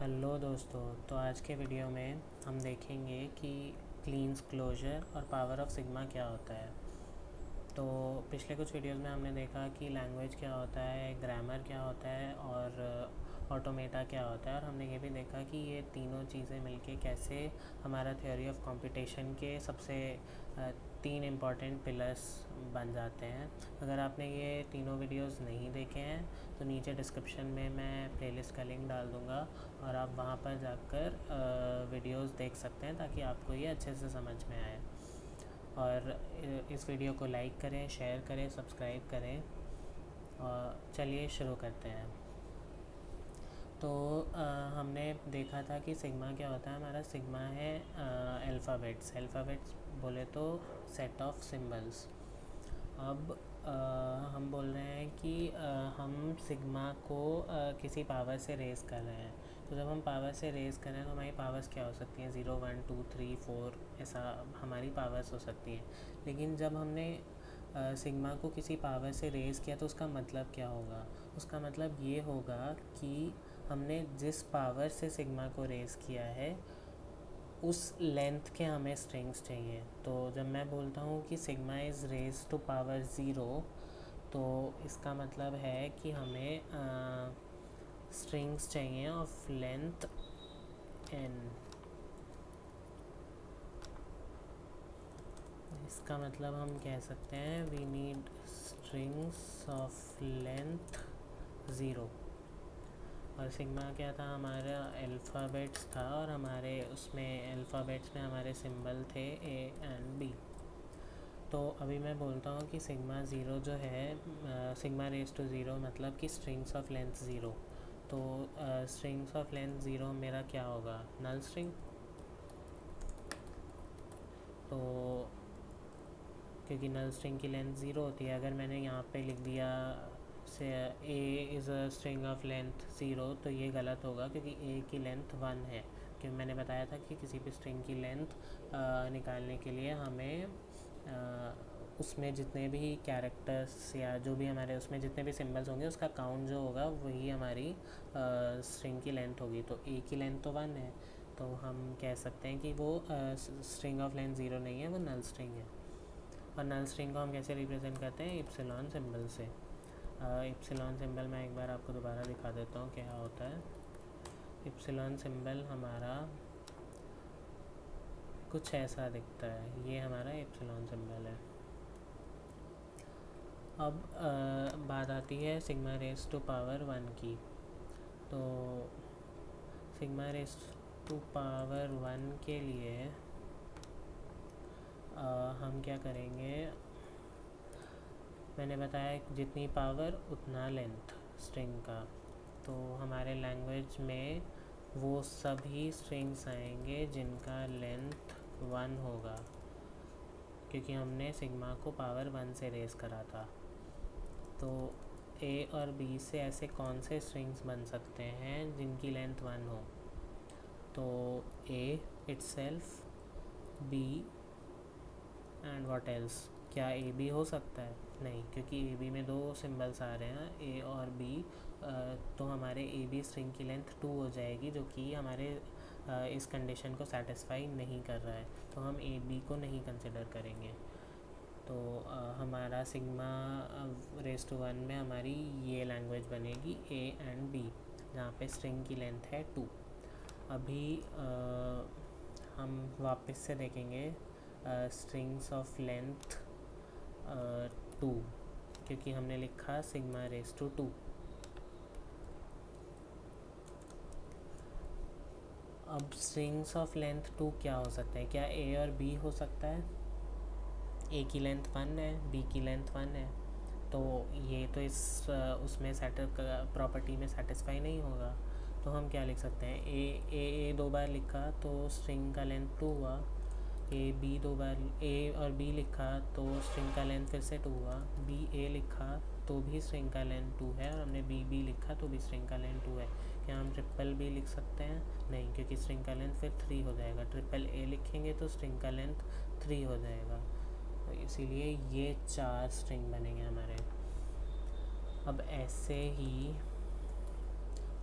Hello दोस्तों। तो आज के वीडियो में हम देखेंगे कि क्लीन्स क्लोजर और पावर ऑफ सिग्मा क्या होता है। तो पिछले कुछ वीडियोस में हमने देखा कि लैंग्वेज क्या होता है, ग्रामर क्या होता है और ऑटोमेटा क्या होता है, और हमने ये भी देखा कि ये तीनों चीज़ें मिलके कैसे हमारा थ्योरी ऑफ कंप्यूटेशन के सबसे तीन इम्पॉर्टेंट पिलर्स बन जाते हैं। अगर आपने ये तीनों वीडियोस नहीं देखे हैं तो नीचे डिस्क्रिप्शन में मैं प्लेलिस्ट का लिंक डाल दूँगा और आप वहाँ पर जाकर वीडियोस देख सकते हैं ताकि आपको ये अच्छे से समझ में आए। और इस वीडियो को लाइक करें, शेयर करें, सब्सक्राइब करें। और चलिए शुरू करते हैं। तो हमने देखा था कि सिग्मा क्या होता है। हमारा सिग्मा है अल्फ़ाबेट्स बोले तो सेट ऑफ सिंबल्स। अब हम बोल रहे हैं कि हम सिग्मा को किसी पावर से रेज़ कर रहे हैं। तो जब हम पावर से रेज़ कर रहे हैं तो हमारी पावर्स क्या हो सकती हैं, 0 1 2 3 4 ऐसा हमारी पावर्स हो सकती हैं। लेकिन जब हमने सिग्मा को किसी पावर से रेज़ किया तो उसका मतलब क्या होगा? उसका मतलब ये होगा कि हमने जिस पावर से सिग्मा को रेज़ किया है उस लेंथ के हमें स्ट्रिंग्स चाहिए। तो जब मैं बोलता हूँ कि sigma is raise to power 0 तो इसका मतलब है कि हमें स्ट्रिंग्स चाहिए ऑफ लेंथ n। इसका मतलब हम कह सकते हैं we need strings of length 0। और सिग्मा क्या था, हमारा अल्फ़ाबेट्स था और हमारे उसमें अल्फ़ाबेट्स में हमारे सिंबल थे ए एंड बी। तो अभी मैं बोलता हूँ कि सिग्मा ज़ीरो जो है, सिग्मा रेज टू ज़ीरो मतलब कि स्ट्रिंग्स ऑफ लेंथ ज़ीरो। तो स्ट्रिंग्स ऑफ लेंथ ज़ीरो मेरा क्या होगा, नल स्ट्रिंग। तो क्योंकि नल स्ट्रिंग की लेंथ ज़ीरो होती है, अगर मैंने यहाँ पे लिख दिया से A is a string of length zero तो ये गलत होगा क्योंकि ए की लेंथ 1 है। क्योंकि मैंने बताया था कि किसी भी स्ट्रिंग की लेंथ निकालने के लिए हमें उसमें जितने भी कैरेक्टर्स या जो भी हमारे उसमें जितने भी सिंबल्स होंगे उसका काउंट जो होगा वही हमारी स्ट्रिंग की लेंथ होगी। तो ए की लेंथ तो 1 है, तो हम कह सकते हैं कि वो स्ट्रिंग ऑफ लेंथ 0 नहीं है, वो नल स्ट्रिंग है। और नल स्ट्रिंग को हम कैसे रिप्रेजेंट करते हैं, इप्सिलॉन सिंबल से। इप्सिलॉन सिंबल मैं एक बार आपको दोबारा दिखा देता हूँ क्या होता है। इप्सिलॉन सिंबल हमारा कुछ ऐसा दिखता है, ये हमारा इप्सिलॉन सिंबल है। अब बात आती है सिग्मा रेज टू पावर 1 की। तो सिग्मा रेज टू पावर 1 के लिए हम क्या करेंगे, मैंने बताया जितनी पावर उतना लेंथ स्ट्रिंग का। तो हमारे लैंग्वेज में वो सभी स्ट्रिंग्स आएंगे जिनका लेंथ 1 होगा, क्योंकि हमने सिग्मा को पावर 1 से रेज करा था। तो ए और बी से ऐसे कौन से स्ट्रिंग्स बन सकते हैं जिनकी लेंथ 1 हो? तो A itself, B and what else. क्या ए बी हो सकता है? नहीं, क्योंकि ए बी में दो सिंबल्स आ रहे हैं, ए और बी। तो हमारे ए बी स्ट्रिंग की लेंथ 2 हो जाएगी, जो कि हमारे इस कंडीशन को सेटिस्फाई नहीं कर रहा है, तो हम ए बी को नहीं कंसिडर करेंगे। तो हमारा सिग्मा रेज टू 1 में हमारी ये लैंग्वेज बनेगी ए एंड बी, जहाँ पे स्ट्रिंग की लेंथ है 2। अभी हम वापस से देखेंगे स्ट्रिंग्स ऑफ लेंथ 2, क्योंकि हमने लिखा सिग्मा रेज टू 2। अब स्ट्रिंग्स ऑफ लेंथ 2 क्या हो सकते हैं? क्या ए और बी हो सकता है? ए की लेंथ 1 है, बी की लेंथ 1 है, तो ये तो इस उसमें प्रॉपर्टी में सेटिस्फाई नहीं होगा। तो हम क्या लिख सकते हैं, ए 2 बार लिखा तो स्ट्रिंग का लेंथ 2 हुआ। ए बी 2 बार ए और बी लिखा तो स्ट्रिंग का लेंथ फिर से 2 हुआ। बी ए लिखा तो भी स्ट्रिंग का लेंथ 2 है, और हमने बी बी लिखा तो भी स्ट्रिंग का लेंथ 2 है। क्या हम ट्रिपल बी लिख सकते हैं? नहीं, क्योंकि स्ट्रिंग का लेंथ फिर 3 हो जाएगा। ट्रिपल ए लिखेंगे तो स्ट्रिंग का लेंथ 3 हो जाएगा। तो इसीलिए ये 4 स्ट्रिंग बनेंगे हमारे। अब ऐसे ही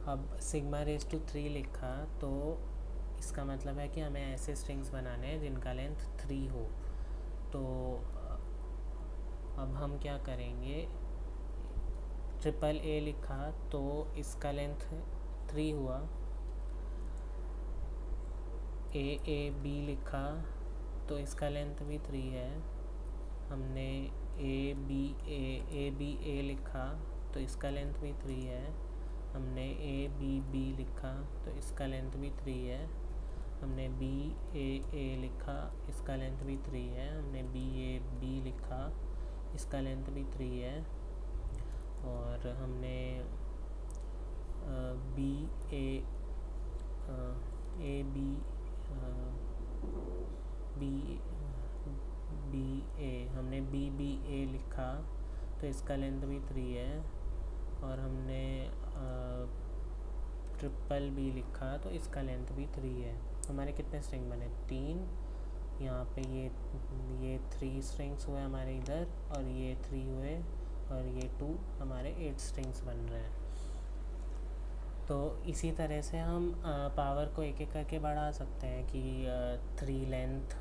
अब सिग्मा रेज टू 3 लिखा तो इसका मतलब है कि हमें ऐसे स्ट्रिंग्स बनाने हैं जिनका लेंथ 3 हो। तो अब हम क्या करेंगे, ट्रिपल ए लिखा तो इसका लेंथ 3 हुआ। ए बी लिखा तो इसका लेंथ भी 3 है। हमने ए बी ए लिखा तो इसका लेंथ भी 3 है। हमने ए बी लिखा तो इसका लेंथ भी 3 है। हमने बी ए लिखा, इसका लेंथ भी 3 है। हमने बी लिखा, इसका लेंथ भी 3 है। और हमने बी ए बी हमने बी ए लिखा तो इसका लेंथ भी 3 है। और हमने ट्रिपल बी लिखा तो इसका लेंथ भी 3 है। हमारे कितने स्ट्रिंग बने, 3। यहाँ पे ये 3 स्ट्रिंग्स हुए हमारे इधर, और ये 3 हुए, और ये 2 हमारे 8 स्ट्रिंग्स बन रहे हैं। तो इसी तरह से हम पावर को एक एक करके बढ़ा सकते हैं कि 3 लेंथ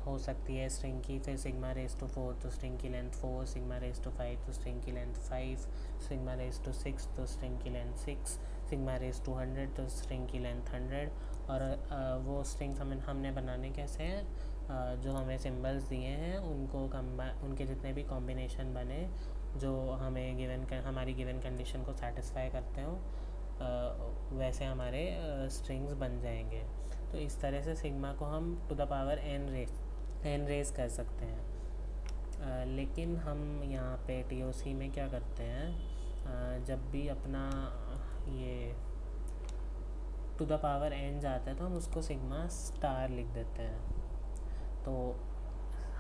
हो सकती है स्ट्रिंग की, फिर सिग्मा रेज टू 4 तो स्ट्रिंग की लेंथ 4, सिग्मा रेज टू 5 तो स्ट्रिंग की लेंथ 5, सिग्मा रेज टू 6 तो स्ट्रिंग की लेंथ 6, सिग्मा रेज टू 100 तो स्ट्रिंग की लेंथ 100। और वो स्ट्रिंग्स हमने बनाने कैसे हैं, जो हमें सिंबल्स दिए हैं उनको उनके जितने भी कॉम्बिनेशन बने जो हमें हमारी गिवन कंडीशन को सेटिस्फाई करते हो, वैसे हमारे स्ट्रिंग्स बन जाएंगे। तो इस तरह से सिग्मा को हम to the power N raise कर सकते हैं। लेकिन हम यहाँ पे टीओसी में क्या करते हैं, जब भी अपना ये टू द पावर एन जाता है तो हम उसको सिग्मा स्टार लिख देते हैं। तो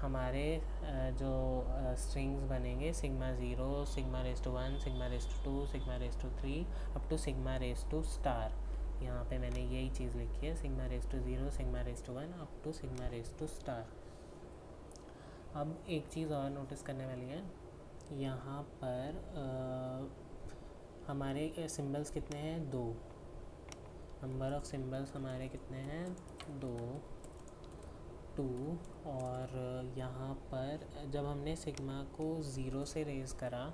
हमारे जो स्ट्रिंग्स बनेंगे sigma 0, sigma raise to 1, sigma raise to 2, sigma raise to 3 up to sigma raise to star. यहाँ पे मैंने यही चीज़ लिखी है, sigma raise to 0, sigma raise to 1 up to sigma raise to star. अब एक चीज़ और नोटिस करने वाली है, यहाँ पर हमारे सिंबल्स कितने हैं, 2। नंबर ऑफ सिंबल्स हमारे कितने हैं, 2। और यहाँ पर जब हमने सिग्मा को 0 से रेज़ करा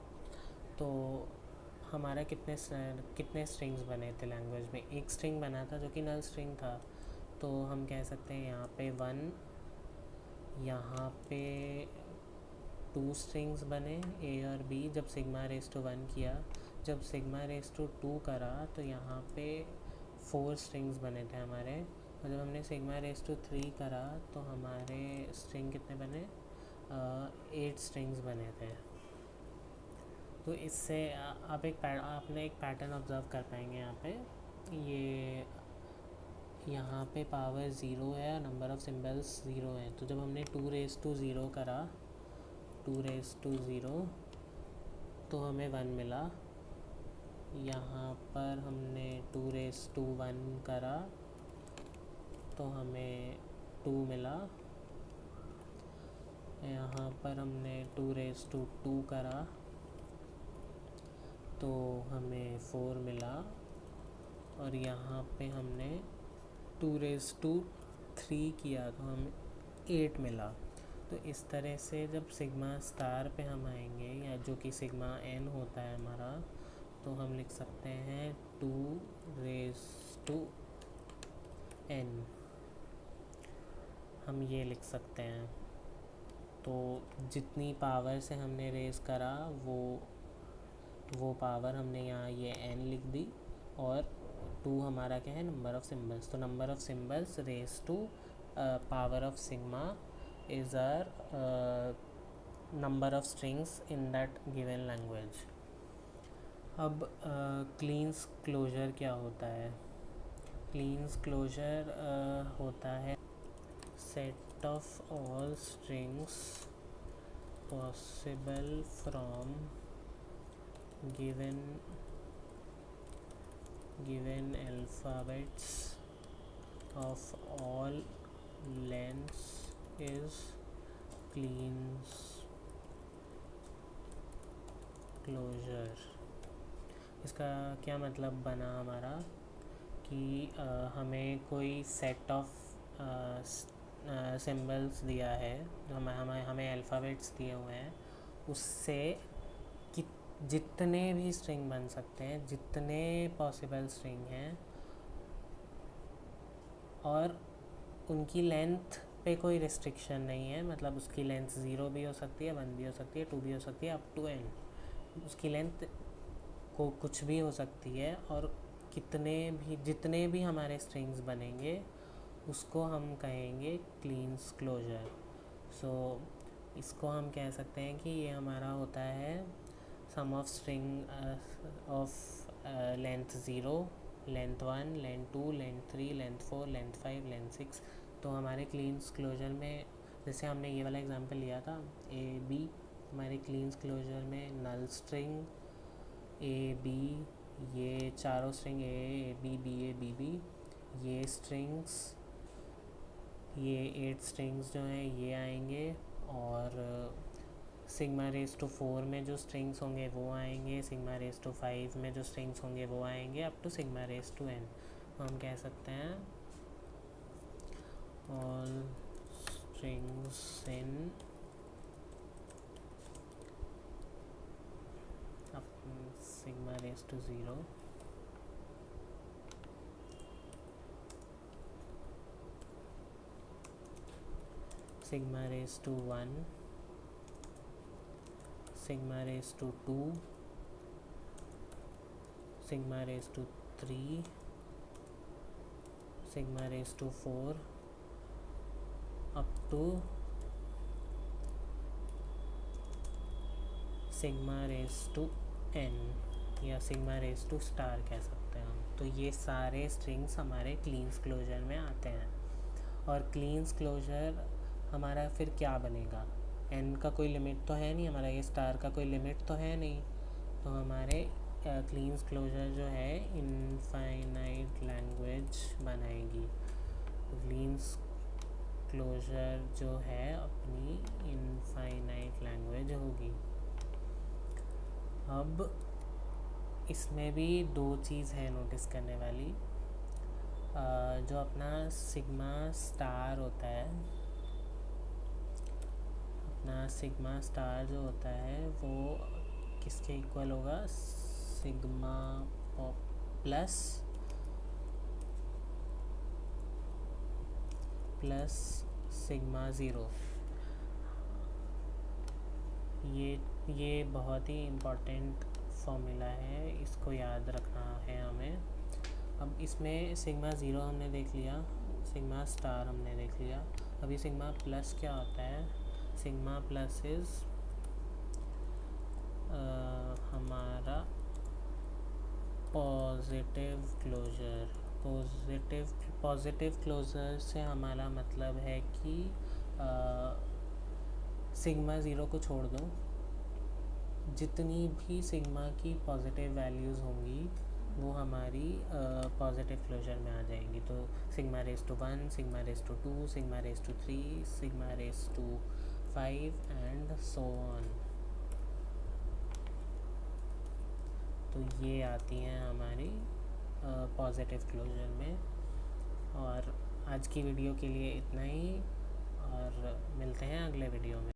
तो हमारा कितने स्ट्रिंग्स बने थे लैंग्वेज में, एक स्ट्रिंग बना था जो कि नल स्ट्रिंग था। तो हम कह सकते हैं यहाँ पे 1, यहाँ पे 2 स्ट्रिंग्स बने ए और बी जब सिग्मा रेज टू 1 किया। जब सिग्मा रेज टू 2 करा तो यहाँ पे 4 स्ट्रिंग्स बने थे हमारे। और जब हमने सिग्मा रेज टू 3 करा तो हमारे स्ट्रिंग कितने बने, 8 स्ट्रिंग्स बने थे। तो इससे आपने एक पैटर्न ऑब्जर्व कर पाएंगे यहाँ पे। यहाँ पे पावर 0 है और नंबर ऑफ सिंबल्स 0 है। तो जब हमने 2 रेज टू 0 करा, 2 रेज टू 0 तो हमें 1 मिला। यहाँ पर हमने 2 रेज टू 1 करा तो हमें 2 मिला। यहाँ पर हमने 2 रेज टू 2 करा तो हमें 4 मिला। और यहाँ पे हमने 2 रेज टू 3 किया तो हमें 8 मिला। तो इस तरह से जब सिग्मा स्टार पे हम आएंगे, या जो कि सिग्मा एन होता है हमारा, तो हम लिख सकते हैं 2 रेज टू एन, हम ये लिख सकते हैं। तो जितनी पावर से हमने रेज़ करा वो पावर हमने यहाँ ये n लिख दी, और 2 हमारा क्या है, नंबर ऑफ़ सिंबल्स। तो number of symbols raise to power of sigma is are number of strings in that given language. अब क्लीन्स क्लोजर क्या होता है, क्लीन्स क्लोजर होता है set of all strings possible from given alphabets of all lengths is Clean's closure। इसका क्या मतलब बना हमारा कि हमें कोई सेट ऑफ सिंबल्स दिया है, हमें अल्फ़ाबेट्स दिए हुए हैं, उससे कि जितने भी स्ट्रिंग बन सकते हैं, जितने पॉसिबल स्ट्रिंग हैं, और उनकी लेंथ पे कोई रिस्ट्रिक्शन नहीं है। मतलब उसकी लेंथ 0 भी हो सकती है, 1 भी हो सकती है, 2 भी हो सकती है, अप टू n उसकी लेंथ को कुछ भी हो सकती है। और जितने भी हमारे स्ट्रिंग्स बनेंगे उसको हम कहेंगे क्लीन्स क्लोजर। सो इसको हम कह सकते हैं कि ये हमारा होता है sum of string of length 0, length 1, length 2, length 3, length 4, length 5, length 6। तो हमारे क्लीन्स क्लोजर में, जैसे हमने ये वाला एग्जांपल लिया था ए बी, हमारे क्लीन्स क्लोजर में नल स्ट्रिंग ए बी, ये चारों string A B B A B B, ये स्ट्रिंग्स, ये 8 स्ट्रिंग्स जो हैं ये आएंगे। और सिग्मा रेज टू 4 में जो स्ट्रिंग्स होंगे वो आएंगे, सिग्मा रेज टू 5 में जो स्ट्रिंग्स होंगे वो आएंगे, up to sigma raise to n। हम कह सकते हैं all strings in sigma raise to 0 sigma raised to 1, sigma raised to 2, sigma raised to 3, sigma raised to 4, up to sigma raised to n या sigma raised to star कह सकते हैं हम। तो ये सारे स्ट्रिंग्स हमारे क्लीन्स क्लोजर में आते हैं। और क्लीन्स क्लोजर हमारा फिर क्या बनेगा, n का कोई लिमिट तो है नहीं, हमारा ये स्टार का कोई लिमिट तो है नहीं, तो हमारे क्लीन्स क्लोजर जो है इनफाइनाइट लैंग्वेज बनाएगी। क्लीन्स क्लोजर जो है अपनी इनफाइनाइट लैंग्वेज होगी। अब इसमें भी दो चीज़ है नोटिस करने वाली। जो अपना सिग्मा स्टार होता है, अपना सिग्मा स्टार जो होता है वो किसके इक्वल होगा, सिग्मा प्लस सिग्मा ज़ीरो। ये बहुत ही इम्पॉर्टेंट फॉर्मूला है, इसको याद रखना है हमें। अब इसमें सिग्मा ज़ीरो हमने देख लिया, सिग्मा स्टार हमने देख लिया। अभी सिग्मा प्लस क्या होता है, सिग्मा प्लस इज़ हमारा पॉजिटिव क्लोजर। पॉजिटिव क्लोजर से हमारा मतलब है कि सिग्मा ज़ीरो को छोड़ दो, जितनी भी सिग्मा की पॉजिटिव वैल्यूज़ होंगी वो हमारी पॉजिटिव क्लोजर में आ जाएंगी। तो sigma raise to 1, sigma raise to 2, sigma raise to 3, sigma raise to 5 and so on. तो ये आती हैं हमारी पॉजिटिव क्लोजर में। और आज की वीडियो के लिए इतना ही, और मिलते हैं अगले वीडियो में।